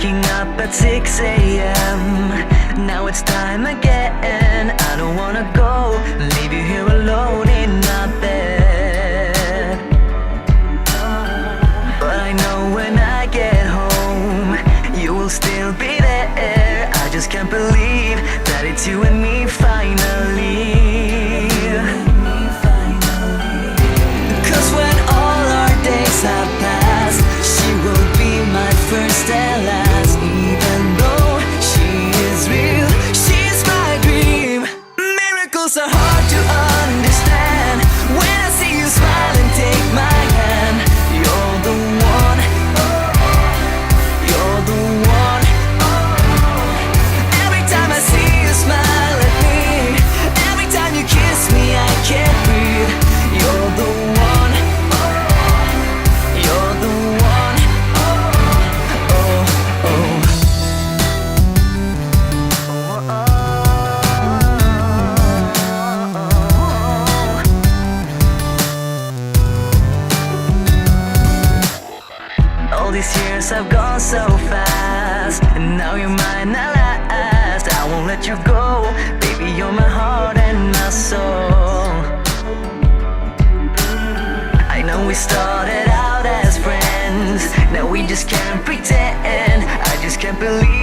waking up at 6 a.m. Now it's time again. I don't wanna go, leave you here alone in my bed. But I know when I get home, you will still be there. I just can't believe that it's you and me finally. Cause when all our days have passed, she will be my first and last. Even though she is real, she's my dream. Miracles are hard to understand. When I see you smile and take my hand, you're the one, you're the one. Every time I see you smile at me, every time you kiss me, I can't breathe. You're the one, you're the one. Oh, oh. All these years have gone so fast, and now you're mine at last. I won't let you go, baby, you're my heart and my soul. I know we started out as friends, now we just can't pretend. I just can't believe